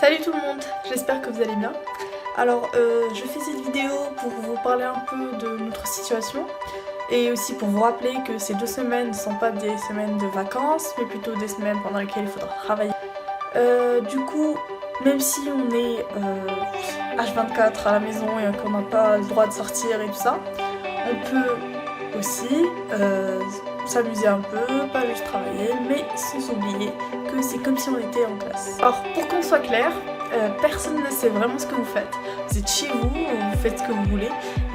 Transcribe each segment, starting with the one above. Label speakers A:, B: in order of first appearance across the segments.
A: Salut tout le monde, j'espère que vous allez bien. Alors je fais cette vidéo pour vous parler un peu de notre situation et aussi pour vous rappeler que ces 2 semaines ne sont pas des semaines de vacances mais plutôt des semaines pendant lesquelles il faudra travailler. Du coup, même si on est H24 à la maison et qu'on n'a pas le droit de sortir et tout ça, on peut aussi s'amuser un peu, pas juste travailler, mais sans oublier que c'est comme si on était en classe. Alors pour qu'on soit clair, personne ne sait vraiment ce que vous faites. Vous êtes chez vous, vous faites ce que vous voulez,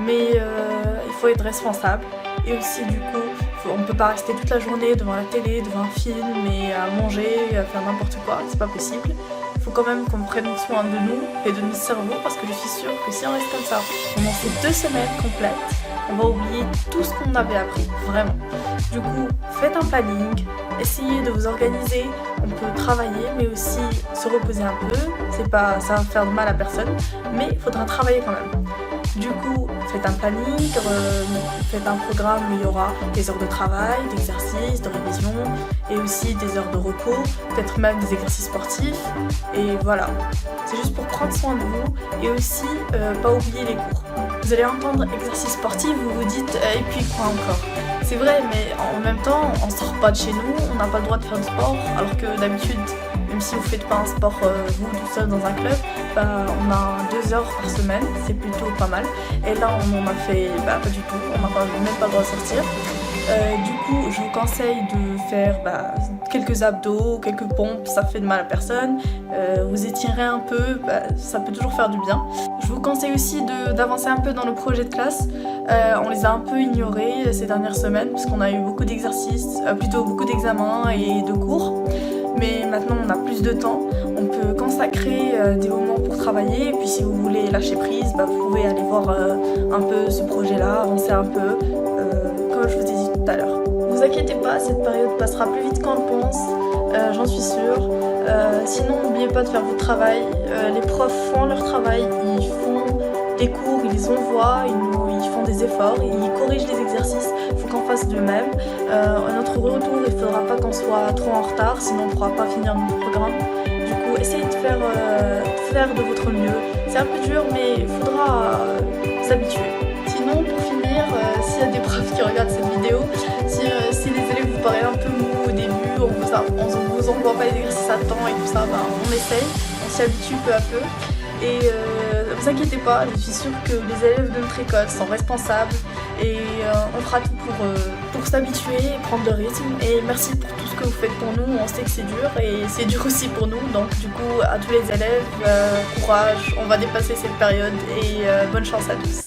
A: mais il faut être responsable. Et aussi du coup, on ne peut pas rester toute la journée devant la télé, devant un film et à manger, à faire n'importe quoi, c'est pas possible. Il faut quand même qu'on prenne soin de nous et de notre cerveau parce que je suis sûre que si on reste comme ça pendant ces 2 semaines complètes, on va oublier tout ce qu'on avait appris, vraiment. Du coup, faites un planning, essayez de vous organiser, on peut travailler mais aussi se reposer un peu, ça va faire de mal à personne, mais il faudra travailler quand même. Du coup, faites un planning, faites un programme où il y aura des heures de travail, d'exercice, de révision et aussi des heures de repos, peut-être même des exercices sportifs et voilà. C'est juste pour prendre soin de vous et aussi pas oublier les cours. Vous allez entendre exercice sportif, vous vous dites et puis quoi encore? C'est vrai, mais en même temps, on sort pas de chez nous, on n'a pas le droit de faire du sport, alors que d'habitude, même si vous faites pas un sport vous tout seul dans un club, on a 2 heures par semaine, c'est plutôt pas mal. Et là, on en a fait pas du tout, on n'a même pas le droit de sortir. Du coup, je vous conseille de faire quelques abdos, quelques pompes, ça fait de mal à personne. Vous étirez un peu, ça peut toujours faire du bien. Je vous conseille aussi d'avancer un peu dans nos projets de classe. On les a un peu ignorés ces dernières semaines parce qu'on a eu beaucoup d'exercices, plutôt beaucoup d'examens et de cours. Mais maintenant on a plus de temps, on peut consacrer des moments pour travailler et puis si vous voulez lâcher prise, vous pouvez aller voir un peu ce projet-là, avancer un peu, comme je vous ai dit tout à l'heure. Ne vous inquiétez pas, cette période passera plus vite qu'on le pense, j'en suis sûre. Sinon n'oubliez pas de faire votre travail, les profs font leur travail, ils font des cours, ils les envoient, ils font des efforts, ils corrigent les exercices, il faut qu'on fasse de même. À notre retour, il ne faudra pas qu'on soit trop en retard, sinon on ne pourra pas finir notre programme. Du coup, essayez de faire de votre mieux. C'est un peu dur, mais il faudra s'habituer. Sinon, pour finir, s'il y a des profs qui regardent cette vidéo, si les élèves vous paraissent un peu mou au début, on vous envoie pas les exercices à temps et tout ça, on essaye, on s'y habitue peu à peu. Et ne vous inquiétez pas, je suis sûre que les élèves de notre école sont responsables et on fera tout pour s'habituer et prendre le rythme. Et merci pour tout ce que vous faites pour nous, on sait que c'est dur et c'est dur aussi pour nous. Donc du coup, à tous les élèves, courage, on va dépasser cette période et bonne chance à tous.